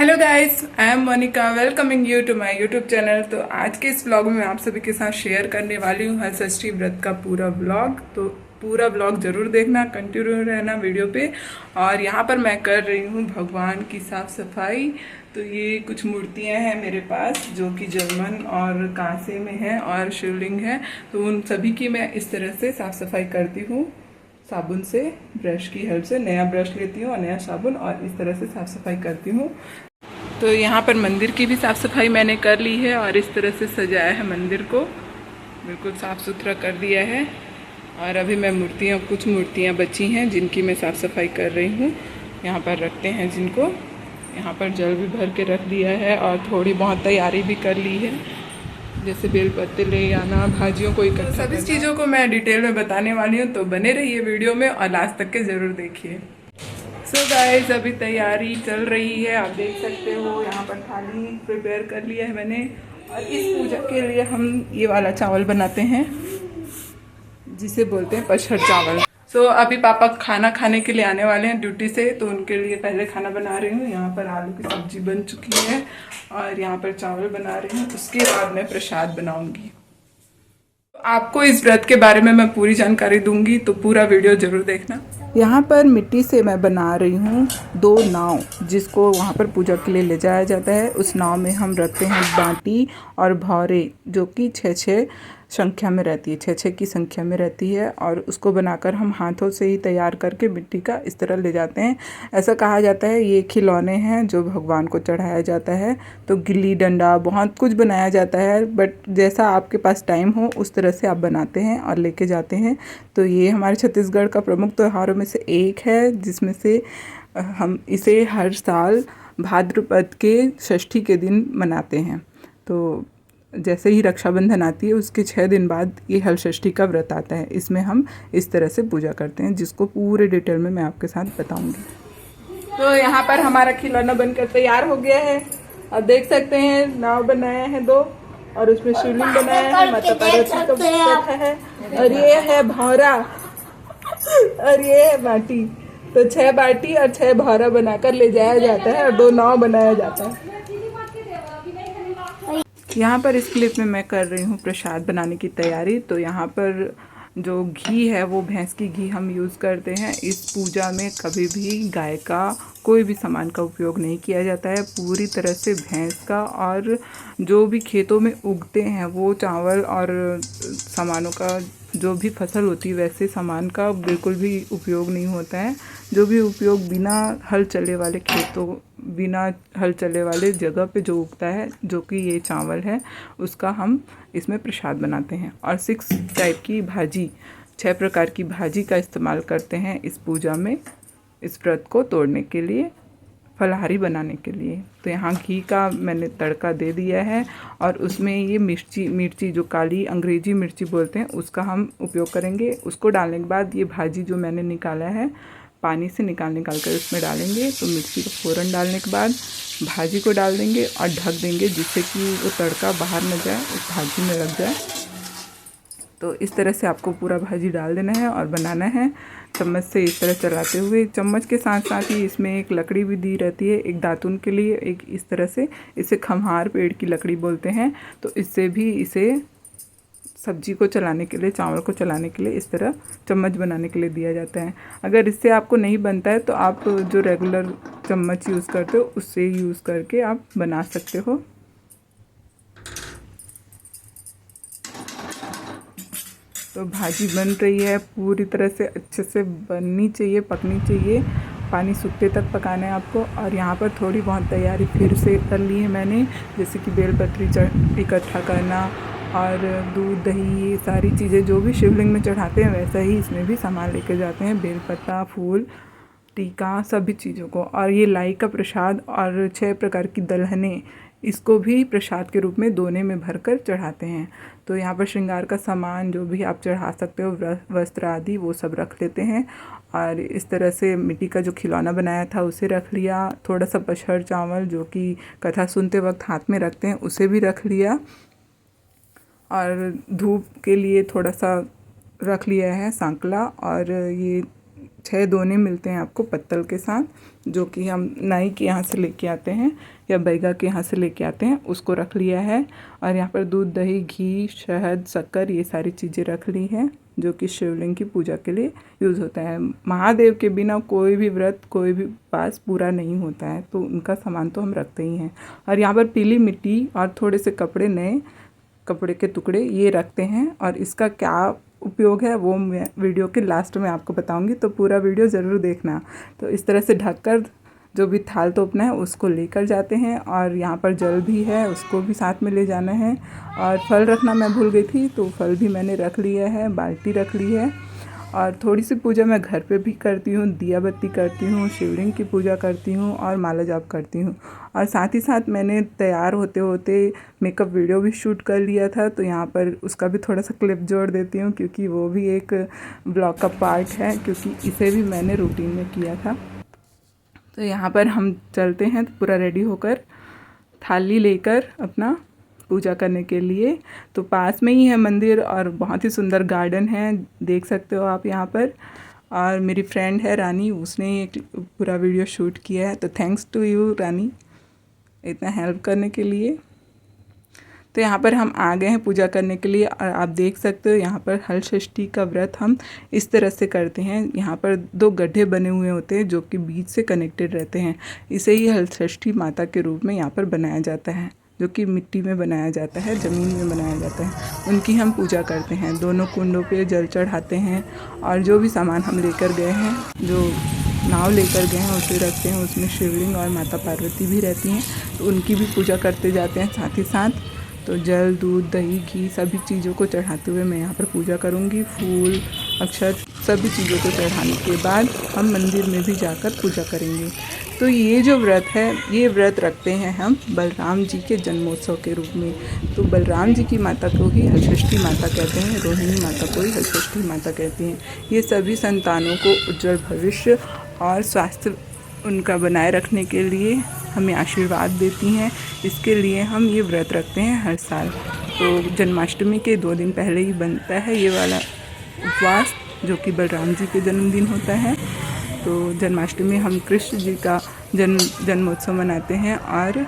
Hello guys, I am Monika. Welcoming you to my YouTube channel. तो आज के इस व्लॉग में आप सभी के साथ शेयर करने वाली हूँ हलषष्ठी व्रत का पूरा व्लॉग। तो पूरा व्लॉग जरूर देखना, कंटिन्यू रहना वीडियो पे। और यहाँ पर मैं कर रही हूँ भगवान की साफ सफाई। तो ये कुछ मूर्तियाँ हैं मेरे पास जो कि जर्मन और कांसे में है और शिवलिंग है। तो उन सभी की मैं इस तरह से साफ सफाई करती हूँ साबुन से, ब्रश की हेल्प से। नया ब्रश लेती हूँ और नया साबुन, और इस तरह से साफ सफाई करती हूँ। तो यहाँ पर मंदिर की भी साफ़ सफाई मैंने कर ली है और इस तरह से सजाया है मंदिर को, बिल्कुल साफ़ सुथरा कर दिया है। और अभी मैं कुछ मूर्तियाँ बची हैं जिनकी मैं साफ़ सफाई कर रही हूँ। यहाँ पर रखते हैं जिनको। यहाँ पर जल भी भर के रख दिया है और थोड़ी बहुत तैयारी भी कर ली है, जैसे बेलपत्ते ले आना, भाजियों को इकट्ठा करना। सभी चीज़ों को मैं डिटेल में बताने वाली हूँ, तो बने रहिए वीडियो में और लास्ट तक के ज़रूर देखिए। सो गाइस, अभी तैयारी चल रही है, आप देख सकते हो। यहाँ पर थाली प्रिपेयर कर लिया है मैंने। और इस पूजा के लिए हम ये वाला चावल बनाते हैं जिसे बोलते हैं पछड़ चावल। सो अभी पापा खाना खाने के लिए आने वाले हैं ड्यूटी से, तो उनके लिए पहले खाना बना रही हूँ। यहाँ पर आलू की सब्जी बन चुकी है और यहाँ पर चावल बना रही हूँ। उसके बाद मैं प्रसाद बनाऊंगी। आपको इस व्रत के बारे में मैं पूरी जानकारी दूंगी, तो पूरा वीडियो जरूर देखना। यहाँ पर मिट्टी से मैं बना रही हूँ 2 नाव, जिसको वहाँ पर पूजा के लिए ले जाया जाता है। उस नाव में हम रखते हैं बाटी और भौरे, जो कि 6-6 संख्या में रहती है, 6-6 की संख्या में रहती है। और उसको बनाकर हम हाथों से ही तैयार करके मिट्टी का इस तरह ले जाते हैं। ऐसा कहा जाता है ये खिलौने हैं जो भगवान को चढ़ाया जाता है। तो गिल्ली डंडा बहुत कुछ बनाया जाता है, बट जैसा आपके पास टाइम हो उस तरह से आप बनाते हैं और लेके जाते हैं। तो ये हमारे छत्तीसगढ़ का प्रमुख त्योहारों में से एक है, जिसमें से हम इसे हर साल भाद्रपद के षष्ठी के दिन मनाते हैं। तो जैसे ही रक्षाबंधन आती है उसके 6 दिन बाद ये हलषष्ठी का व्रत आता है। इसमें हम इस तरह से पूजा करते हैं, जिसको पूरे डिटेल में मैं आपके साथ बताऊंगी। तो यहाँ पर हमारा खिलौना बनकर तैयार हो गया है। आप देख सकते हैं नाव बनाया है 2, और उसमें शिवलिंग बनाया है, माता पार्वती को बैठा है, और ये है भौरा और ये है बाटी। तो 6 बाटी और 6 भौरा बनाकर ले जाया जाता है और 2 नाव बनाया जाता है। यहाँ पर इस क्लिप में मैं कर रही हूँ प्रसाद बनाने की तैयारी। तो यहाँ पर जो घी है वो भैंस की घी हम यूज़ करते हैं। इस पूजा में कभी भी गाय का कोई भी सामान का उपयोग नहीं किया जाता है, पूरी तरह से भैंस का। और जो भी खेतों में उगते हैं वो चावल और सामानों का, जो भी फसल होती है वैसे सामान का बिल्कुल भी उपयोग नहीं होता है। जो भी उपयोग बिना हल चले वाले खेतों, बिना हल चले वाले जगह पे जो उगता है, जो कि ये चावल है, उसका हम इसमें प्रसाद बनाते हैं। और 6 टाइप की भाजी, 6 प्रकार की भाजी का इस्तेमाल करते हैं इस पूजा में, इस व्रत को तोड़ने के लिए, फलाहारी बनाने के लिए। तो यहाँ घी का मैंने तड़का दे दिया है और उसमें ये मिर्ची जो काली अंग्रेजी मिर्ची बोलते हैं उसका हम उपयोग करेंगे। उसको डालने के बाद ये भाजी जो मैंने निकाला है पानी से निकाल कर उसमें डालेंगे। तो मिर्ची का फ़ौरन डालने के बाद भाजी को डाल देंगे और ढक देंगे, जिससे कि वो तड़का बाहर न जाए, उस भाजी में लग जाए। तो इस तरह से आपको पूरा भाजी डाल देना है और बनाना है चम्मच से, इस तरह चलाते हुए। चम्मच के साथ साथ ही इसमें एक लकड़ी भी दी रहती है, एक दातुन के लिए, एक इस तरह से। इसे खम्हार पेड़ की लकड़ी बोलते हैं। तो इससे भी इसे सब्जी को चलाने के लिए, चावल को चलाने के लिए इस तरह चम्मच बनाने के लिए दिया जाता है। अगर इससे आपको नहीं बनता है तो आप जो रेगुलर चम्मच यूज़ करते हो उससे यूज़ करके आप बना सकते हो। तो भाजी बन रही है, पूरी तरह से अच्छे से बननी चाहिए, पकनी चाहिए। पानी सूखते तक पकाना है आपको। और यहाँ पर थोड़ी बहुत तैयारी फिर से कर ली है मैंने, जैसे कि बेलपत्री इकट्ठा करना और दूध, दही, ये सारी चीज़ें जो भी शिवलिंग में चढ़ाते हैं वैसा ही इसमें भी सामान लेके जाते हैं। बेलपत्ता, फूल, टीका, सभी चीज़ों को। और ये लाई का प्रसाद और 6 प्रकार की दलहने, इसको भी प्रसाद के रूप में दोने में भरकर चढ़ाते हैं। तो यहाँ पर श्रृंगार का सामान जो भी आप चढ़ा सकते हो, वस्त्र आदि, वो सब रख लेते हैं। और इस तरह से मिट्टी का जो खिलौना बनाया था उसे रख लिया। थोड़ा सा पछड़ चावल जो कि कथा सुनते वक्त हाथ में रखते हैं उसे भी रख लिया। और धूप के लिए थोड़ा सा रख लिया है सांकला। और ये 6 दोने मिलते हैं आपको पत्तल के साथ, जो कि हम नाई के यहाँ से लेके आते हैं या बैगा के यहाँ से लेके आते हैं, उसको रख लिया है। और यहाँ पर दूध, दही, घी, शहद, शक्कर, ये सारी चीज़ें रख ली हैं, जो कि शिवलिंग की पूजा के लिए यूज़ होता है। महादेव के बिना कोई भी व्रत, कोई भी उपास पूरा नहीं होता है, तो उनका सामान तो हम रखते ही हैं। और यहाँ पर पीली मिट्टी और थोड़े से कपड़े, नए कपड़े के टुकड़े ये रखते हैं। और इसका क्या उपयोग है वो मैं वीडियो के लास्ट में आपको बताऊंगी, तो पूरा वीडियो ज़रूर देखना। तो इस तरह से ढककर जो भी थाल तोपना है उसको लेकर जाते हैं। और यहाँ पर जल भी है, उसको भी साथ में ले जाना है। और फल रखना मैं भूल गई थी, तो फल भी मैंने रख लिया है, बाल्टी रख ली है। और थोड़ी सी पूजा मैं घर पे भी करती हूँ, दिया बत्ती करती हूँ, शिवलिंग की पूजा करती हूँ और माला जाप करती हूँ। और साथ ही साथ मैंने तैयार होते होते मेकअप वीडियो भी शूट कर लिया था, तो यहाँ पर उसका भी थोड़ा सा क्लिप जोड़ देती हूँ, क्योंकि वो भी एक ब्लॉग का पार्ट है, क्योंकि इसे भी मैंने रूटीन में किया था। तो यहाँ पर हम चलते हैं पूरा रेडी होकर, थाली लेकर अपना पूजा करने के लिए। तो पास में ही है मंदिर और बहुत ही सुंदर गार्डन है, देख सकते हो आप यहाँ पर। और मेरी फ्रेंड है रानी, उसने एक पूरा वीडियो शूट किया है, तो थैंक्स टू यू रानी इतना हेल्प करने के लिए। तो यहाँ पर हम आ गए हैं पूजा करने के लिए। और आप देख सकते हो यहाँ पर हल षष्ठी का व्रत हम इस तरह से करते हैं। यहाँ पर 2 गड्ढे बने हुए होते हैं जो कि बीच से कनेक्टेड रहते हैं। इसे ही हल षष्ठी माता के रूप में यहाँ पर बनाया जाता है, जो कि मिट्टी में बनाया जाता है, ज़मीन में बनाया जाता है। उनकी हम पूजा करते हैं, दोनों कुंडों पे जल चढ़ाते हैं। और जो भी सामान हम लेकर गए हैं, जो नाव लेकर गए हैं उसे रखते हैं, उसमें शिवलिंग और माता पार्वती भी रहती हैं, तो उनकी भी पूजा करते जाते हैं साथ ही साथ। तो जल, दूध, दही, घी सभी चीज़ों को चढ़ाते हुए मैं यहाँ पर पूजा करूँगी। फूल, अक्षत सभी चीज़ों को चढ़ाने के बाद हम मंदिर में भी जाकर पूजा करेंगे। तो ये जो व्रत है, ये व्रत रखते हैं हम बलराम जी के जन्मोत्सव के रूप में। तो बलराम जी की माता को ही हलषष्ठी माता कहते हैं, रोहिणी माता को ही हलषष्ठी माता कहते हैं। ये सभी संतानों को उज्जवल भविष्य और स्वास्थ्य उनका बनाए रखने के लिए हमें आशीर्वाद देती हैं। इसके लिए हम ये व्रत रखते हैं हर साल। तो जन्माष्टमी के 2 दिन पहले ही बनता है ये वाला उपवास, जो कि बलराम जी के जन्मदिन होता है। तो जन्माष्टमी हम कृष्ण जी का जन्मोत्सव मनाते हैं, और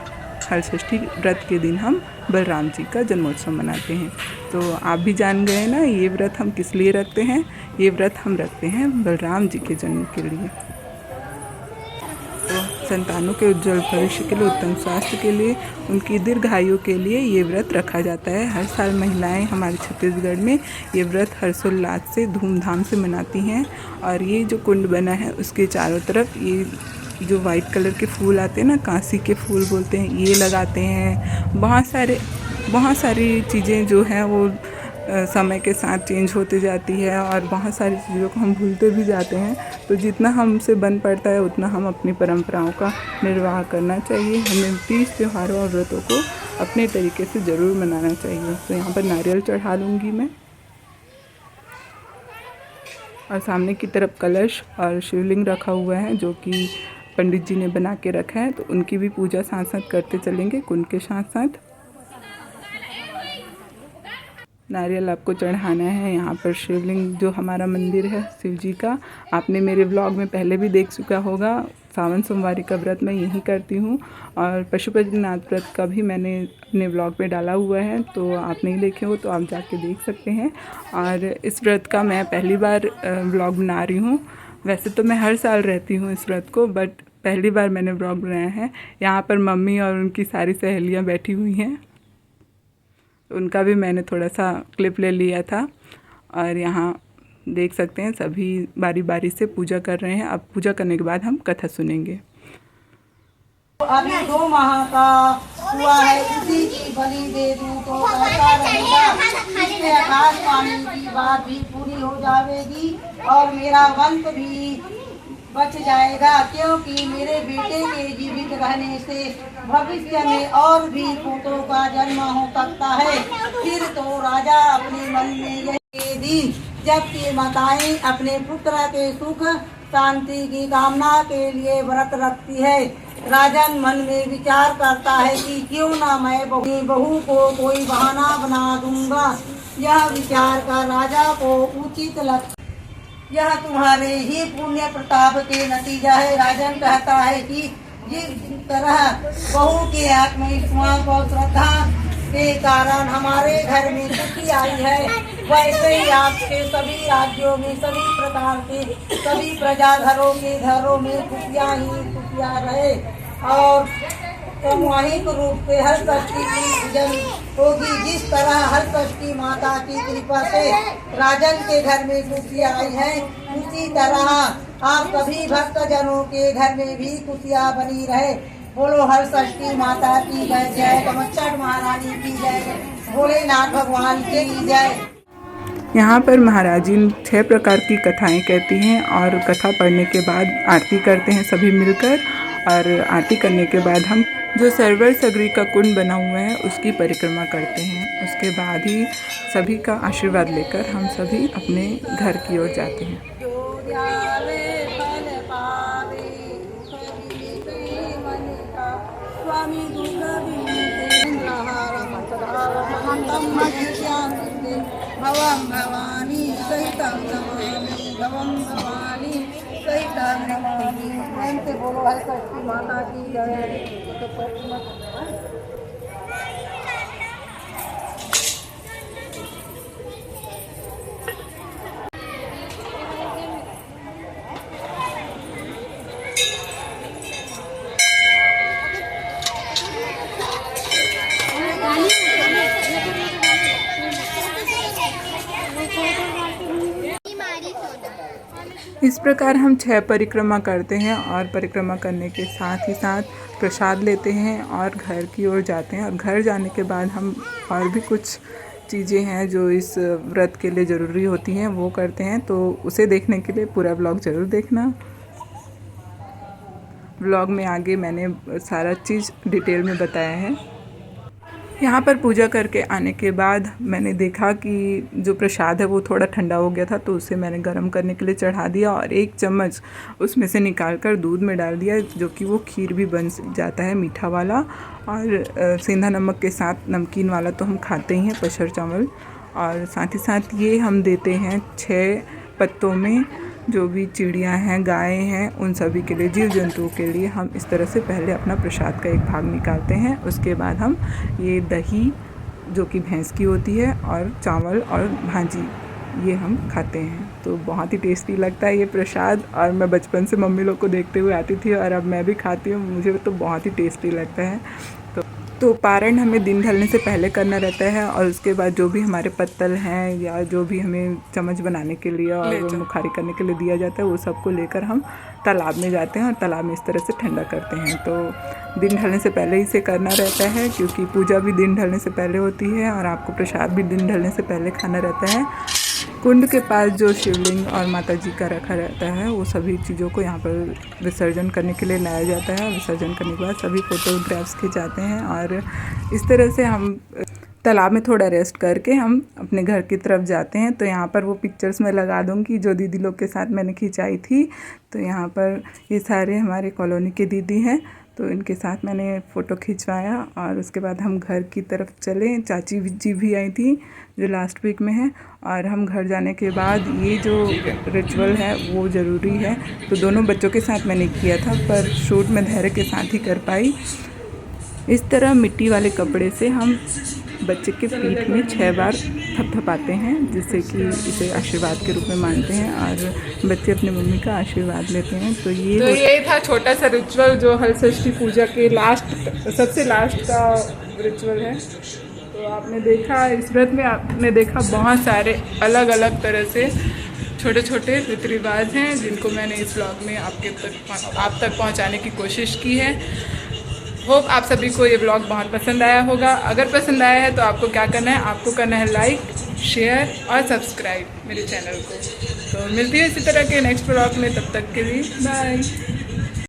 हलषष्ठी व्रत के दिन हम बलराम जी का जन्मोत्सव मनाते हैं। तो आप भी जान गए ना ये व्रत हम किस लिए रखते हैं। ये व्रत हम रखते हैं बलराम जी के जन्म के लिए। तो संतानों के उज्जवल भविष्य के लिए, उत्तम स्वास्थ्य के लिए, उनकी दीर्घायु के लिए ये व्रत रखा जाता है। हर साल महिलाएं हमारे छत्तीसगढ़ में ये व्रत हर्षोल्लास से धूमधाम से मनाती हैं। और ये जो कुंड बना है उसके चारों तरफ ये जो वाइट कलर के फूल आते हैं ना, कांसी के फूल बोलते हैं, ये लगाते हैं। बहुत सारी चीज़ें जो हैं वो समय के साथ चेंज होती जाती है, और बहुत सारी चीज़ों को हम भूलते भी जाते हैं। तो जितना हमसे बन पड़ता है उतना हम अपनी परंपराओं का निर्वाह करना चाहिए। हमें तीज त्योहारों और व्रतों को अपने तरीके से ज़रूर मनाना चाहिए। तो यहाँ पर नारियल चढ़ा लूँगी मैं, और सामने की तरफ कलश और शिवलिंग रखा हुआ है, जो कि पंडित जी ने बना के रखा है। तो उनकी भी पूजा साथ साथ करते चलेंगे, कुंड के साथ साथ। नारियल आपको चढ़ाना है। यहाँ पर शिवलिंग जो हमारा मंदिर है शिव जी का, आपने मेरे व्लॉग में पहले भी देख चुका होगा। सावन सोमवारी का व्रत मैं यहीं करती हूँ, और पशुपतिनाथ व्रत का भी मैंने अपने व्लॉग पे डाला हुआ है, तो आप नहीं देखे हो तो आप जाके देख सकते हैं। और इस व्रत का मैं पहली बार व्लॉग बना रही हूँ। वैसे तो मैं हर साल रहती हूँ इस व्रत को, बट पहली बार मैंने व्लॉग बनाया है। यहाँ पर मम्मी और उनकी सारी सहेलियाँ बैठी हुई हैं, उनका भी मैंने थोड़ा सा क्लिप ले लिया था। और यहाँ देख सकते हैं सभी बारी बारी से पूजा कर रहे हैं। अब पूजा करने के बाद हम कथा सुनेंगे। अभी 2 माह का हुआ है, उसी की बलि दे दूं तो ऐसा रहेगा। इससे आकाशवाणी की बात भी पूरी हो जाएगी और मेरा वंश भी बच जाएगा, क्योंकि मेरे बेटे के जीवित रहने से भविष्य में और भी पुत्रों का जन्म हो सकता है। फिर तो राजा अपने मन में यही दिन जबकि माताएं अपने पुत्र के सुख शांति की कामना के लिए व्रत रखती है। राजन मन में विचार करता है कि क्यों ना मैं बहू को कोई बहाना बना दूंगा। यह विचार कर राजा को उचित लग यह तुम्हारे ही पुण्य प्रताप के नतीजा है। राजन कहता है कि जिस तरह बहू के आत्मविश्वास और श्रद्धा के कारण हमारे घर में खुशी आई है, वैसे ही आपके सभी राज्यों में सभी प्रकार के सभी प्रजाधरों के घरों में खुशियाँ ही खुशियाँ रहे और सामूहिक रूप से हर षष्ठी की पूजन होगी। जिस तरह हर षष्ठी माता की कृपा से राजन के घर में खुशियाँ आई है, उसी तरह आप सभी भक्तजनों के घर में भी खुशियाँ बनी रहे। बोलो हर षष्ठी माता की जय। जय कमच्छट महारानी की जय। भोलेनाथ भगवान की जय। यहाँ पर महाराजी 6 प्रकार की कथाएं कहती हैं और कथा पढ़ने के बाद आरती करते हैं सभी मिलकर। और आरती करने के बाद हम जो सरवर सगरी का कुंड बना हुआ है उसकी परिक्रमा करते हैं। उसके बाद ही सभी का आशीर्वाद लेकर हम सभी अपने घर की ओर जाते हैं। भवं भवानी सहितं नमामि, भवं भवानी सहितं नमामि। प्रेम से बोलो हर षष्ठी माता की जय। इस प्रकार हम 6 परिक्रमा करते हैं और परिक्रमा करने के साथ ही साथ प्रसाद लेते हैं और घर की ओर जाते हैं। और घर जाने के बाद हम और भी कुछ चीज़ें हैं जो इस व्रत के लिए ज़रूरी होती हैं वो करते हैं। तो उसे देखने के लिए पूरा ब्लॉग ज़रूर देखना। ब्लॉग में आगे मैंने सारा चीज़ डिटेल में बताया है। यहाँ पर पूजा करके आने के बाद मैंने देखा कि जो प्रसाद है वो थोड़ा ठंडा हो गया था, तो उसे मैंने गर्म करने के लिए चढ़ा दिया और 1 चम्मच उसमें से निकाल कर दूध में डाल दिया, जो कि वो खीर भी बन जाता है मीठा वाला। और सेंधा नमक के साथ नमकीन वाला तो हम खाते ही हैं, पशर चावल। और साथ ही साथ ये हम देते हैं 6 पत्तों में जो भी चिड़ियाँ हैं, गायें हैं, उन सभी के लिए, जीव जंतुओं के लिए हम इस तरह से पहले अपना प्रसाद का एक भाग निकालते हैं। उसके बाद हम ये दही जो कि भैंस की होती है और चावल और भाजी ये हम खाते हैं। तो बहुत ही टेस्टी लगता है ये प्रसाद। और मैं बचपन से मम्मी लोग को देखते हुए आती थी और अब मैं भी खाती हूँ, मुझे तो बहुत ही टेस्टी लगता है। तो पारण हमें दिन ढलने से पहले करना रहता है और उसके बाद जो भी हमारे पत्तल हैं या जो भी हमें चम्मच बनाने के लिए और मुखारी करने के लिए दिया जाता है वो सबको लेकर हम तालाब में जाते हैं और तालाब में इस तरह से ठंडा करते हैं। तो दिन ढलने से पहले ही इसे करना रहता है, क्योंकि पूजा भी दिन ढलने से पहले होती है और आपको प्रसाद भी दिन ढलने से पहले खाना रहता है। कुंड के पास जो शिवलिंग और माता जी का रखा रहता है वो सभी चीज़ों को यहाँ पर विसर्जन करने के लिए लाया जाता है। विसर्जन करने के बाद सभी फ़ोटोग्राफ्स खिंचाते हैं और इस तरह से हम तालाब में थोड़ा रेस्ट करके हम अपने घर की तरफ जाते हैं। तो यहाँ पर वो पिक्चर्स मैं लगा दूँगी जो दीदी लोग के साथ मैंने खिंचाई थी। तो यहाँ पर ये सारे हमारे कॉलोनी के दीदी हैं, तो इनके साथ मैंने फ़ोटो खिंचवाया और उसके बाद हम घर की तरफ चले। चाची जी भी आई थी जो लास्ट वीक में है। और हम घर जाने के बाद ये जो रिचुअल है वो ज़रूरी है, तो दोनों बच्चों के साथ मैंने किया था, पर शूट में धैर्य के साथ ही कर पाई। इस तरह मिट्टी वाले कपड़े से हम बच्चे के पीठ में 6 बार थपथपाते हैं, जिससे कि इसे आशीर्वाद के रूप में मानते हैं और बच्चे अपनी मम्मी का आशीर्वाद लेते हैं। तो ये था छोटा सा रिचुअल जो हलषष्ठी पूजा के सबसे लास्ट का रिचुअल है। तो आपने देखा इस व्रत में, आपने देखा बहुत सारे अलग अलग तरह से छोटे छोटे रीति रिवाज हैं जिनको मैंने इस व्लॉग में आप तक पहुंचाने की कोशिश की है। होप आप सभी को ये व्लॉग बहुत पसंद आया होगा। अगर पसंद आया है तो आपको क्या करना है, आपको करना है लाइक, शेयर और सब्सक्राइब मेरे चैनल को। तो मिलती है इसी तरह के नेक्स्ट व्लॉग में, तब तक के लिए बाय।